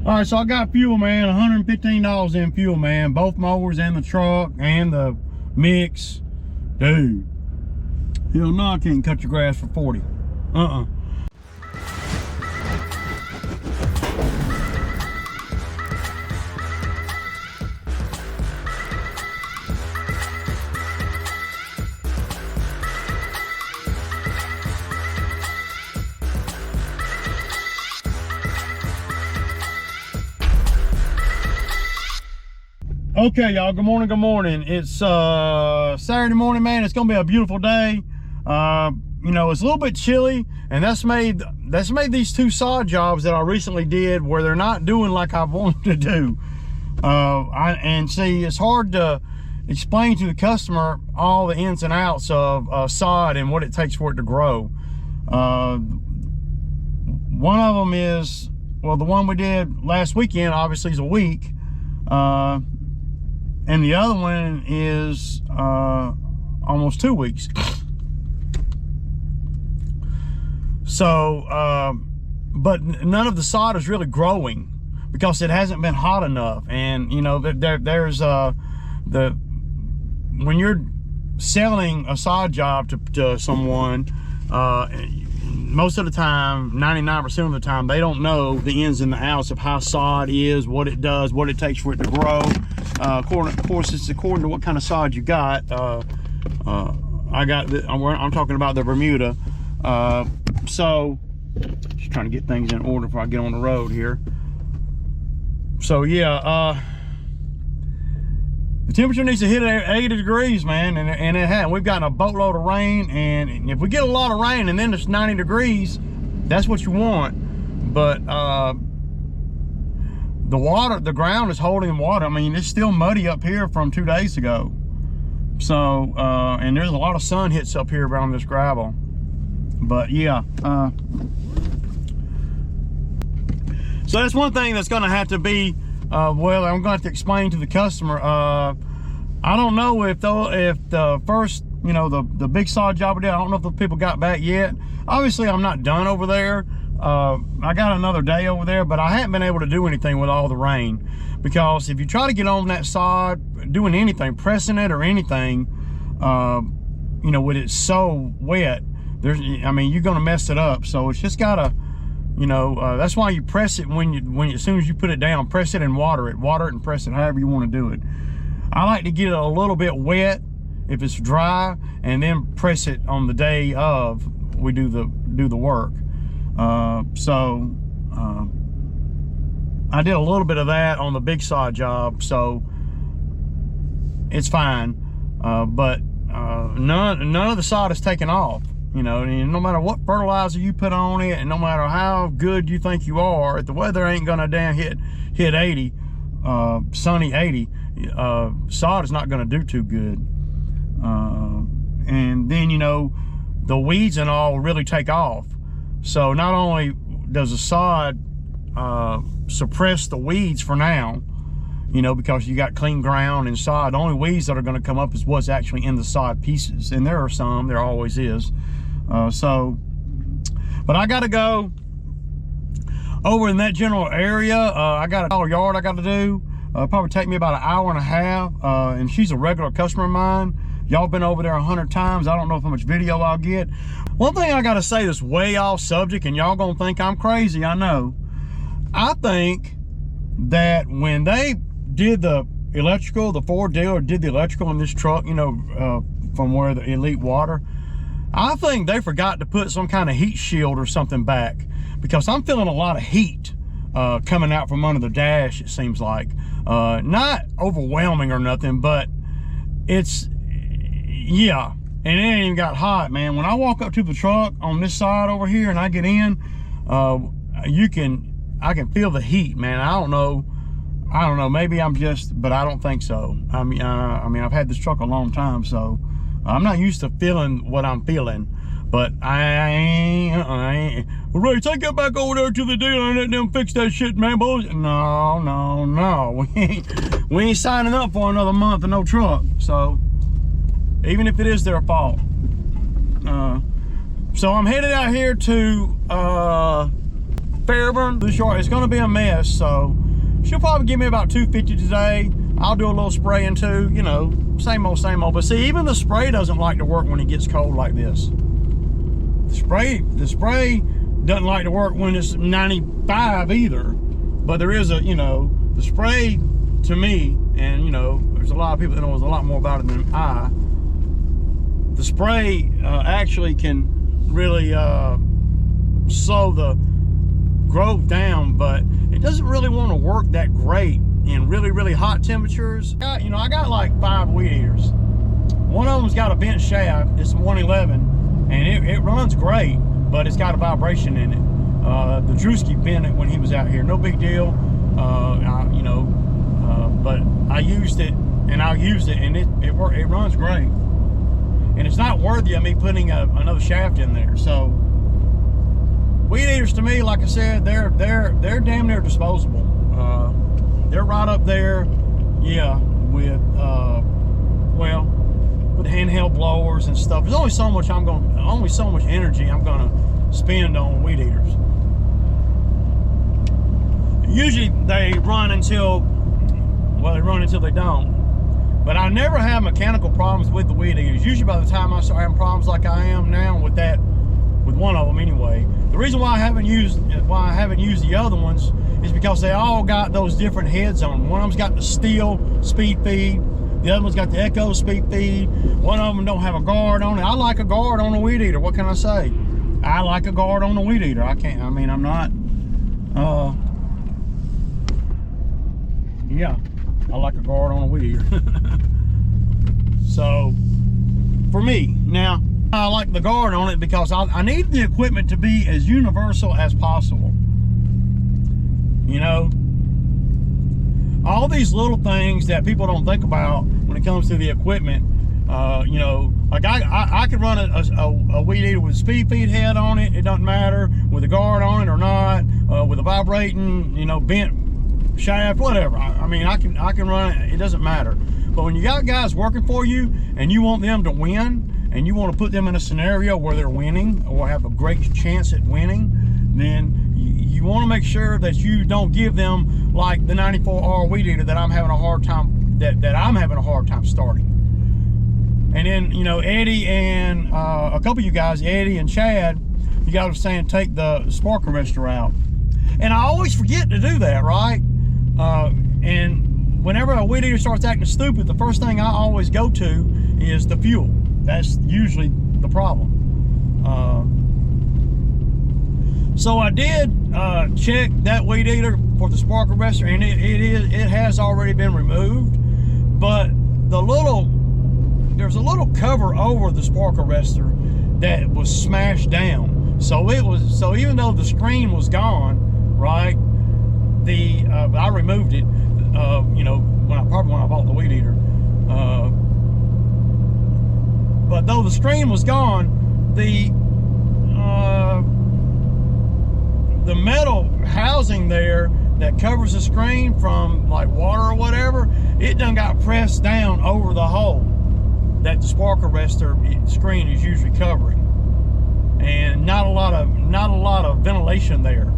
All right, so I got fuel, man. $115 in fuel, man. Both mowers and the truck and the mix. Dude, hell no, I can't cut your grass for 40. Okay, y'all, good morning, good morning. It's Saturday morning, man. It's gonna be a beautiful day. You know, it's a little bit chilly, and that's made these two sod jobs that I recently did where they're not doing like I wanted to do. And see, it's hard to explain to the customer all the ins and outs of sod and what it takes for it to grow. One of them is, well, the one we did last weekend obviously is a week. And the other one is almost 2 weeks. So, but none of the sod is really growing because it hasn't been hot enough. And you know, there's when you're selling a sod job to someone, most of the time, 99% of the time, they don't know the ins and the outs of how sod is, what it does, what it takes for it to grow. Of course, it's according to what kind of sod you got. I'm talking about the Bermuda. So, just trying to get things in order before I get on the road here. So yeah, the temperature needs to hit 80 degrees, man, and it has. We've gotten a boatload of rain, and if we get a lot of rain and then it's 90 degrees, that's what you want. But the ground is holding water. I mean, it's still muddy up here from 2 days ago. So, and there's a lot of sun hits up here around this gravel. But yeah, so that's one thing that's gonna have to be, well, I'm going to have to explain to the customer. I don't know if the first, you know, the big sod job I did, I don't know if the people got back yet. Obviously, I'm not done over there. I got another day over there, but I haven't been able to do anything with all the rain, because if you try to get on that sod, doing anything, pressing it or anything, you know, when it's so wet, I mean, you're gonna mess it up. So it's just gotta, you know, that's why you press it as soon as you put it down, press it and water it and press it, however you want to do it. I like to get it a little bit wet if it's dry, and then press it on the day of we do the work. So I did a little bit of that on the big sod job, so it's fine. But none of the sod is taken off. You know, and no matter what fertilizer you put on it, and no matter how good you think you are, if the weather ain't gonna down hit 80, sunny 80, sod is not gonna do too good. And then, you know, the weeds and all really take off. So not only does the sod suppress the weeds for now, you know, because you got clean ground and sod, the only weeds that are gonna come up is what's actually in the sod pieces. And there are some, there always is. But I gotta go over in that general area. I got a yard I gotta do. Probably take me about an hour and a half. And she's a regular customer of mine. Y'all been over there 100 times. I don't know how much video I'll get. One thing I gotta say that's way off subject, and y'all gonna think I'm crazy, I know. I think that when they did the electrical, the Ford dealer did the electrical in this truck, you know, from where the Elite Water, I think they forgot to put some kind of heat shield or something back, because I'm feeling a lot of heat coming out from under the dash, it seems like. Not overwhelming or nothing, but it's, yeah. And it ain't even got hot, man. When I walk up to the truck on this side over here and I get in, I can feel the heat, man. I don't know, maybe I'm just, but I don't think so. I mean, I've had this truck a long time, so I'm not used to feeling what I'm feeling. But I ain't. Well, Ray, take that back over there to the dealer and let them fix that shit, man, boys. No. We ain't signing up for another month of no truck. So, even if it is their fault. So I'm headed out here to Fairburn. It's gonna be a mess, so she'll probably give me about $250 today. I'll do a little spraying too, you know, same old, same old. But see, even the spray doesn't like to work when it gets cold like this. The spray doesn't like to work when it's 95 either. But there is a, you know, the spray to me, and you know, there's a lot of people that knows a lot more about it than I. The spray actually can really slow the growth down, but it doesn't really want to work that great in really hot temperatures. You know, I got like 5 weed eaters. One of them's got a bent shaft. It's a 111, and it runs great, but it's got a vibration in it. The Drewski bent it when he was out here. No big deal. You know, but I used it, and I'll use it, and it runs great. And it's not worthy of me putting another shaft in there. So weed eaters to me, like I said, they're damn near disposable. They're right up there, yeah, with well, with handheld blowers and stuff. There's only so much energy I'm gonna spend on weed eaters. Usually they run until they don't. But I never have mechanical problems with the weed eaters. Usually by the time I start having problems like I am now with one of them anyway. The reason why I haven't used the other ones is because they all got those different heads on them. One of them's got the steel speed feed. The other one's got the echo speed feed. One of them don't have a guard on it. I like a guard on a weed eater. What can I say? I like a guard on a weed eater. I'm not, yeah, I like a guard on a weed eater. So, for me, now, I like the guard on it because I need the equipment to be as universal as possible. You know, all these little things that people don't think about when it comes to the equipment. You know, like I could run a weed eater with a speed feed head on it. It doesn't matter with a guard on it or not, with a vibrating, you know, bent shaft, whatever. I mean, I can run it. It doesn't matter. But when you got guys working for you and you want them to win, and you want to put them in a scenario where they're winning or have a great chance at winning, then you want to make sure that you don't give them like the 94R weed eater that I'm having a hard time starting. And then, you know, Eddie and a couple of you guys, Eddie and Chad, you guys were saying take the spark arrestor out. And I always forget to do that, right? And whenever a weed eater starts acting stupid, the first thing I always go to is the fuel. That's usually the problem. So I did check that weed eater for the spark arrestor, and it has already been removed. But there's a little cover over the spark arrestor that was smashed down. So even though the screen was gone, right? I removed it. You know, when I bought the weed eater. But though the screen was gone, the metal housing there that covers the screen from like water or whatever, it done got pressed down over the hole that the spark arrestor screen is usually covering, and not a lot of ventilation there.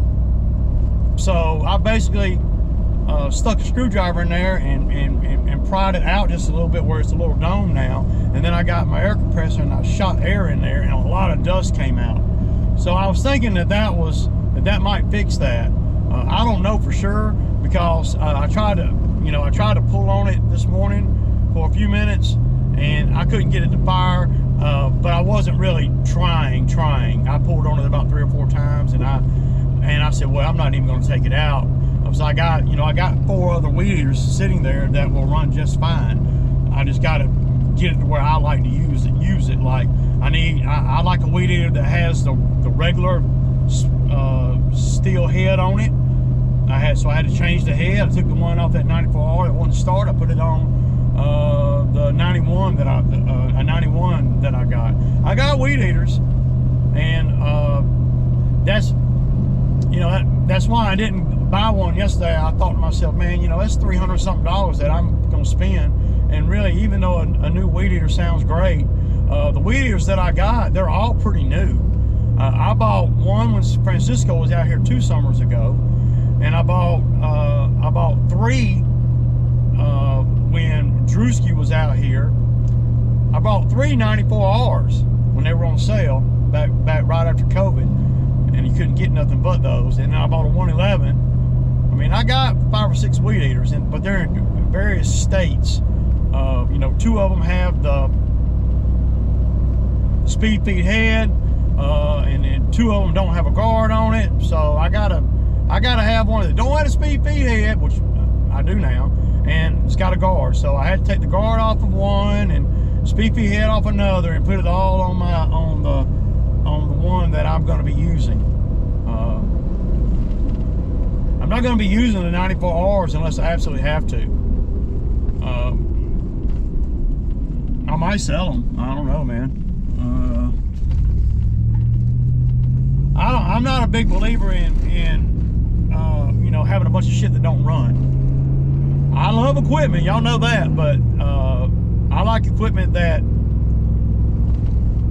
So I basically stuck a screwdriver in there and pried it out just a little bit where it's a little dome now, and then I got my air compressor and I shot air in there, and a lot of dust came out. So I was thinking that might fix that. I don't know for sure, because I tried to pull on it this morning for a few minutes and I couldn't get it to fire, but I wasn't really trying. I pulled on it about 3 or 4 times, and I said, well, I'm not even going to take it out. So I got 4 other weed eaters sitting there that will run just fine. I just got to get it to where I like to use it. Like I like a weed eater that has the regular steel head on it. So I had to change the head. I took the one off that 94R that wouldn't start. I put it on the 91 that I got. I got weed eaters, and that's why I didn't buy one yesterday. I thought to myself, man, you know, that's $300 something that I'm gonna spend. And really, even though a new weed eater sounds great, the weed eaters that I got, they're all pretty new. I bought one when Francisco was out here 2 summers ago, and I bought 3 when Drewski was out here. I bought 3 94Rs when they were on sale back right after COVID, and you couldn't get nothing but those. And then I bought a 111. I mean, I got 5 or 6 weed eaters, but they're in various states. You know, 2 of them have the speed feed head, and then 2 of them don't have a guard on it. So I gotta have one that don't have a speed feed head, which I do now, and it's got a guard. So I had to take the guard off of one and speed feed head off another, and put it all on the one that I'm going to be using. I'm not going to be using the 94Rs unless I absolutely have to. I might sell them. I don't know, man. I'm not a big believer in you know, having a bunch of shit that don't run. I love equipment, y'all know that, but I like equipment that,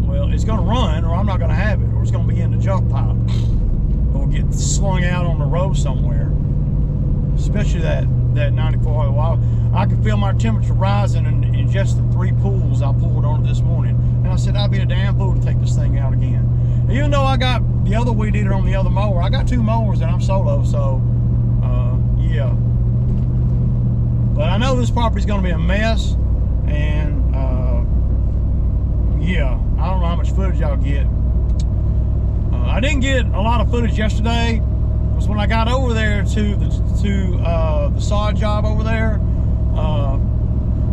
well, it's going to run, or I'm not going to have it, or it's going to be in the junk pile, or get slung out on the road somewhere. Especially that 94. Well, I could feel my temperature rising in just the 3 pulls I pulled on it this morning, and I said I'd be a damn fool to take this thing out again. And even though I got the other weed eater on the other mower, I got 2 mowers and I'm solo, so yeah. But I know this property's going to be a mess, and yeah, I don't know how much footage y'all get. I didn't get a lot of footage yesterday. It was when I got over there to the sod job over there.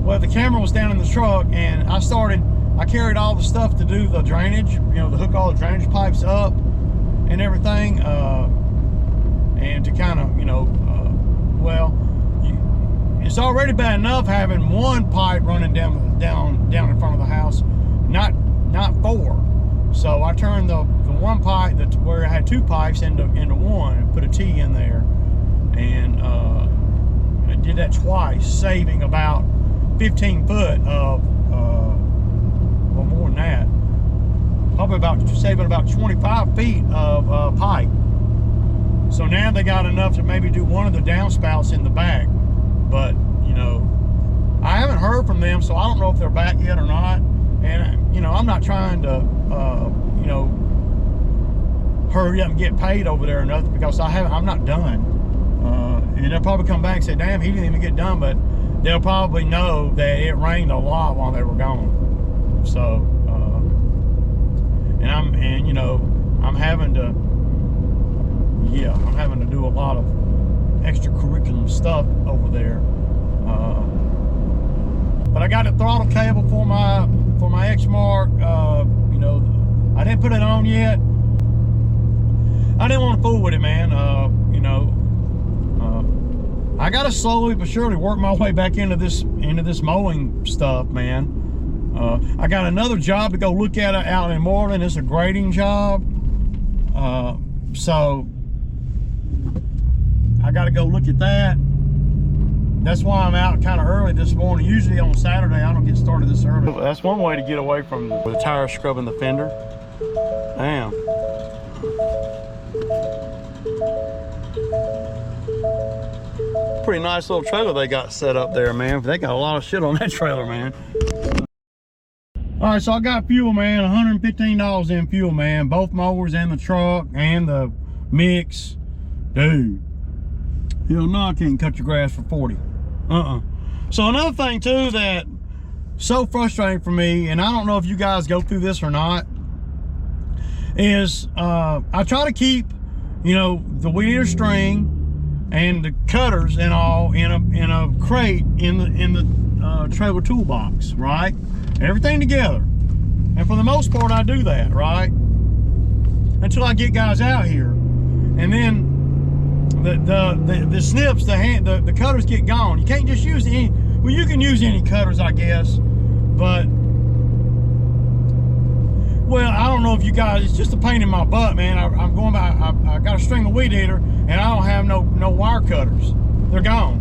Well, the camera was down in the truck, and I carried all the stuff to do the drainage, you know, to hook all the drainage pipes up and everything, and to kind of, you know, well, it's already bad enough having 1 pipe running down in front of the house, not 4. So I turned the 1 pipe where I had 2 pipes into 1 and put a T in there, and I did that twice, saving about 15 foot of well, more than that, probably saving about 25 feet of pipe. So now they got enough to maybe do one of the downspouts in the back, but you know, I haven't heard from them, so I don't know if they're back yet or not. And you know, I'm not trying to you know, hurry up and get paid over there or nothing, because I'm not done. And they'll probably come back and say, damn, he didn't even get done, but they'll probably know that it rained a lot while they were gone. So and you know, I'm having to do a lot of extracurricular stuff over there. But I got a throttle cable for my X-Mark. You know, I didn't put it on yet. I didn't want to fool with it, man. You know, I gotta slowly but surely work my way back into this mowing stuff, man. I got another job to go look at out in Moreland. It's a grading job. So I got to go look at that. That's why I'm out kind of early this morning. Usually on Saturday, I don't get started this early. That's one way to get away from the tire scrubbing the fender. Damn. Pretty nice little trailer they got set up there, man. They got a lot of shit on that trailer, man. All right, so I got fuel, man. $115 in fuel, man. Both mowers and the truck and the mix. Dude. Hell no, I can't cut your grass for 40. So another thing too that so frustrating for me, and I don't know if you guys go through this or not, is I try to keep, you know, the weed eater string and the cutters and all in a crate in the trailer toolbox, right? Everything together. And for the most part, I do that, right? Until I get guys out here, and then the snips, the cutters get gone. You can't just use any. Well, you can use any cutters, I guess, but well, I don't know if you guys. It's just a pain in my butt, man. I'm going by. I got a string of weed eater, and I don't have no wire cutters. They're gone.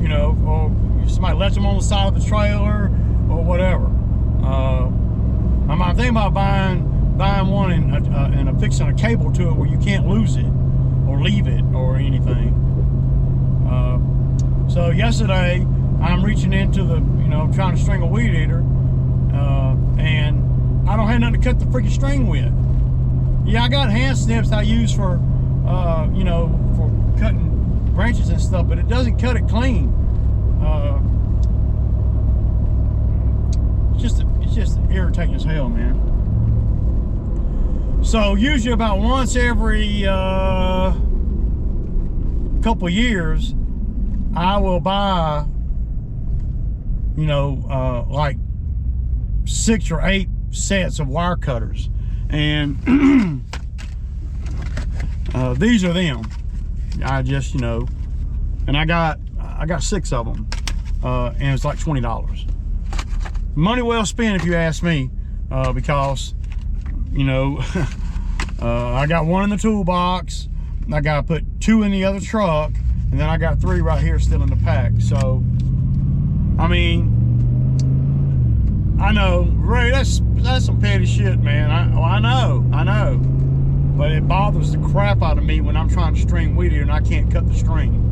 You know, or somebody lets them on the side of the trailer or whatever. I'm thinking about buying buying one and affixing a cable to it where you can't lose it or leave it or anything. So yesterday I'm reaching into the, trying to string a weed eater, and I don't have nothing to cut the freaking string with. Yeah, I got hand snips I use for, for cutting branches and stuff, but it doesn't cut it clean. It's just irritating as hell, man. So usually about once every couple of years, I will buy, like 6 or 8 sets of wire cutters, and these are them. I just, and I got 6 of them, and it's like $20. Money well spent, if you ask me, because I got 1 in the toolbox. I got to put 2 in the other truck, and then I got 3 right here still in the pack. So, I mean, I know, Ray, that's some petty shit, man. I know, but it bothers the crap out of me when I'm trying to string weed eater and I can't cut the string.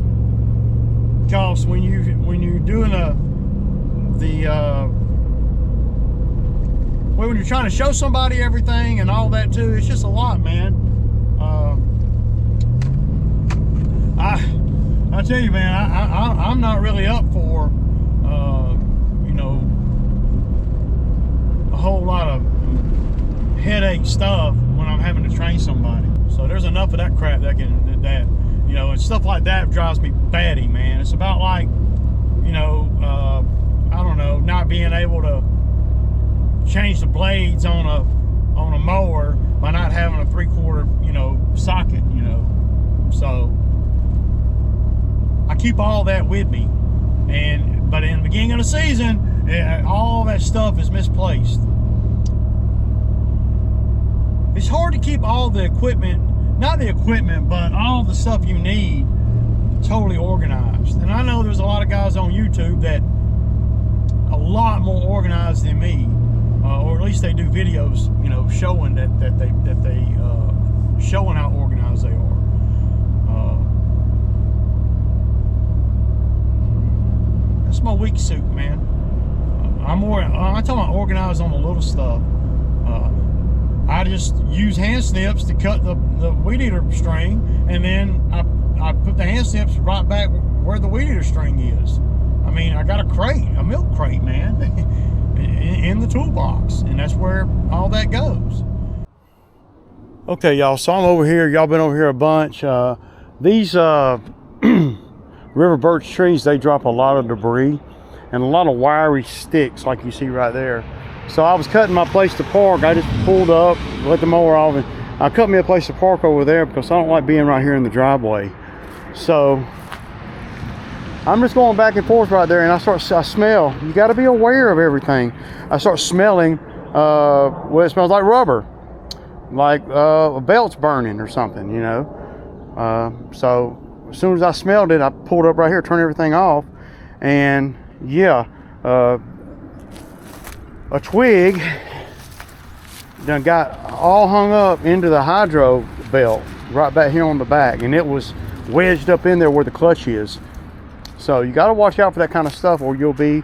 Because when you're doing when you're trying to show somebody everything and all that too, it's just a lot, man. I tell you, man, I'm not really up for, a whole lot of headache stuff when I'm having to train somebody. So there's enough of that crap that and stuff like that drives me batty, man. It's about like, I don't know, not being able to change the blades on a mower by not having a 3/4 socket, so I keep all that with me, but in the beginning of the season, all that stuff is misplaced. It's hard to keep all the equipment, not the equipment, but all the stuff you need totally organized. And I know there's a lot of guys on YouTube that a lot more organized than me, or at least they do videos, showing that they showing how organized they are. That's my weak suit, man. I'm talking about organized on the little stuff. I just use hand snips to cut the weed eater string, and then I put the hand snips right back where the weed eater string is. I mean, I got a milk crate, man, in the toolbox, and that's where all that goes. Okay, y'all, so I'm over here. Y'all been over here a bunch. These river birch trees, they drop a lot of debris and a lot of wiry sticks like you see right there. So I was cutting my place to park. I just pulled up, let the mower off, and I cut me a place to park over there because I don't like being right here in the driveway. So I'm just going back and forth right there, and I smell. You got to be aware of everything. I start smelling, well, it smells like rubber, like a belt's burning or something, So as soon as I smelled it, I pulled up right here, turned everything off, and yeah, a twig done got all hung up into the hydro belt right back here on the back, and it was wedged up in there where the clutch is. So you got to watch out for that kind of stuff, or you'll be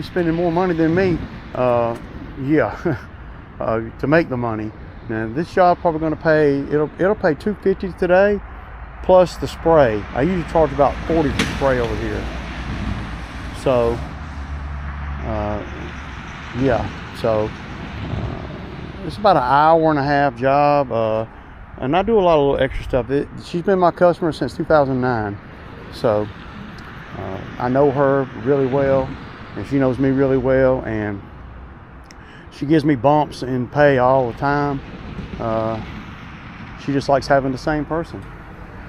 spending more money than me, to make the money. Now this job probably going to pay, it'll pay $250 today plus the spray. I usually charge about $40 for spray over here. So it's about an hour and a half job, and I do a lot of little extra stuff. She's been my customer since 2009, so I know her really well, and she knows me really well, and she gives me bumps in pay all the time. She just likes having the same person.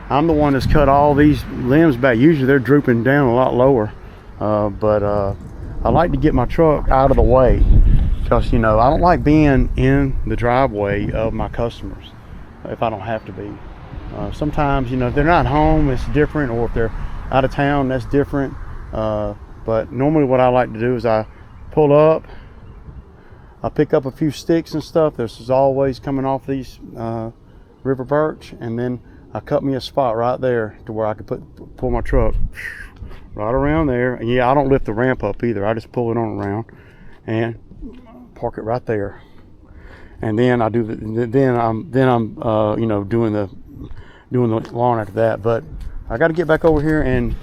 I'm the one that's cut all these limbs back. Usually they're drooping down a lot lower, but I like to get my truck out of the way, because I don't like being in the driveway of my customers if I don't have to be. Sometimes if they're not home, it's different, or if they're out of town, that's different. But normally what I like to do is I pull up, I pick up a few sticks and stuff. This is always coming off these river birch, and then I cut me a spot right there to where I could pull my truck right around there. And yeah, I don't lift the ramp up either. I just pull it on around and park it right there. And then I do then I'm you know, doing the lawn after that. But I got to get back over here and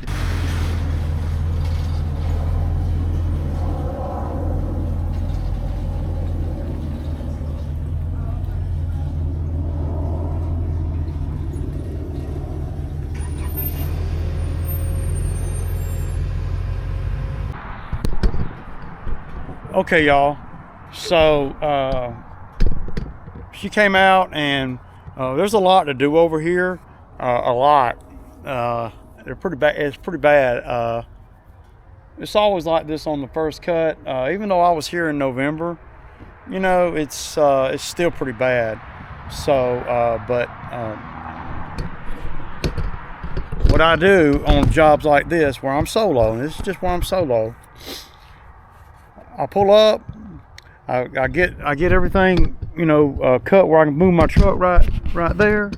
okay, y'all. So she came out, and there's a lot to do over here. A lot. They're pretty bad. It's pretty bad. It's always like this on the first cut. Even though I was here in November, you know, it's still pretty bad. So, but what I do on jobs like this, where I'm solo, and this is just where I'm solo, I pull up. I get everything, you know, cut where I can move my truck right there.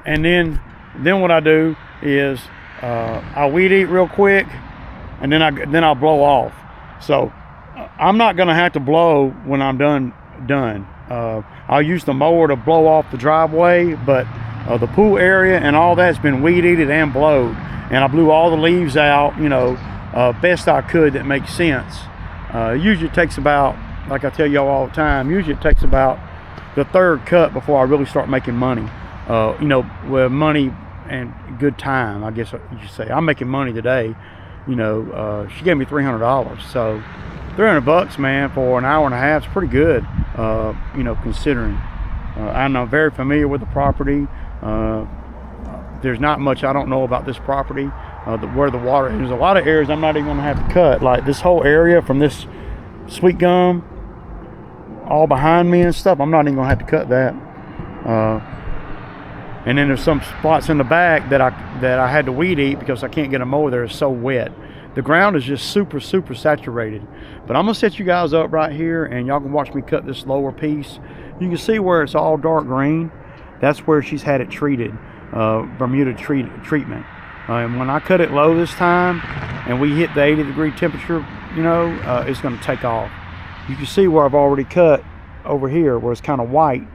And then what I do is I weed eat real quick, and then I'll blow off. So I'm not gonna have to blow when I'm done. I'll use the mower to blow off the driveway, but the pool area and all that's been weed eated and blowed, and I blew all the leaves out, you know, best I could that makes sense. Usually it takes about, like I tell y'all all the time, usually it takes about the third cut before I really start making money. You know, with money and good time, I guess you should say. I'm making money today. You know, she gave me $300, so $300, man, for an hour and a half is pretty good. You know, considering I'm not very familiar with the property. There's not much I don't know about this property. Where the water is, there's a lot of areas I'm not even gonna have to cut. Like this whole area from this sweet gum, all behind me and stuff, I'm not even gonna have to cut that. And then there's some spots in the back that I had to weed eat because I can't get a mower there. It's so wet. The ground is just super saturated. But I'm gonna set you guys up right here, and y'all can watch me cut this lower piece. You can see where it's all dark green. That's where she's had it treated, Bermuda treatment. And when I cut it low this time, and we hit the 80-degree temperature, you know, it's gonna take off. You can see where I've already cut over here, where it's kind of white.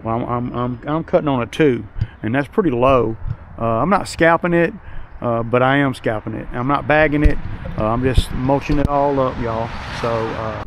I'm cutting on a 2, and that's pretty low. I'm not scalping it, but I am scalping it. I'm not bagging it. I'm just mulching it all up, y'all. So.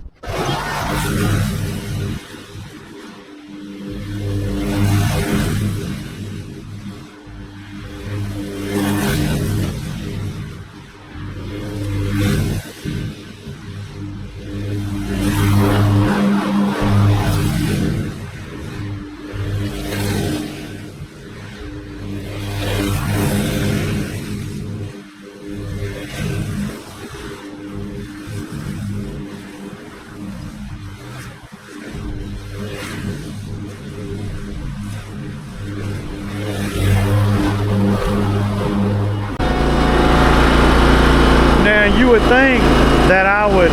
You would think that I would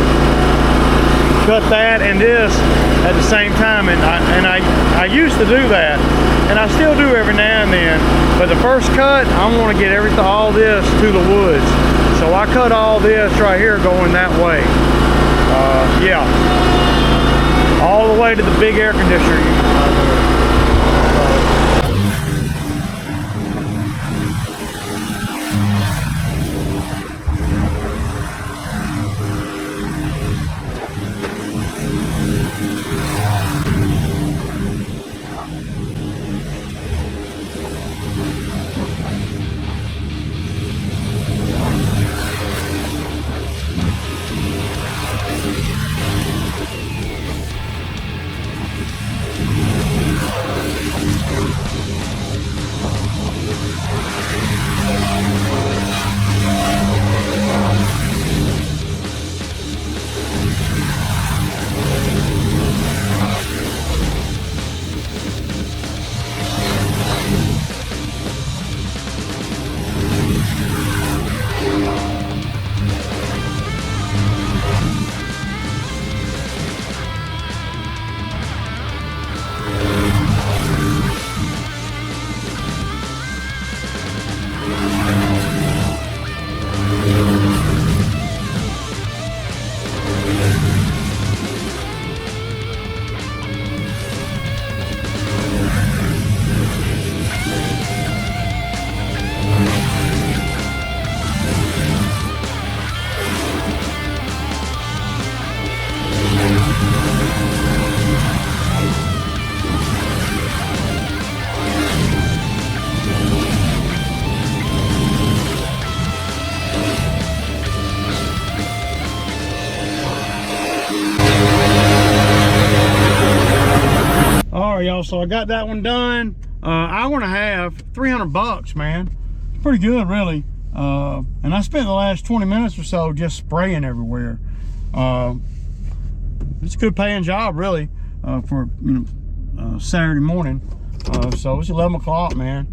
cut that and this at the same time, and I used to do that, and I still do every now and then. But the first cut, I want to get all this to the woods, so I cut all this right here going that way. Yeah, all the way to the big air conditioner unit. So I got that one done. Hour and a half, 300 bucks, man. Pretty good, really. And I spent the last 20 minutes or so just spraying everywhere. It's a good paying job, really, for Saturday morning. So it's 11 o'clock, man.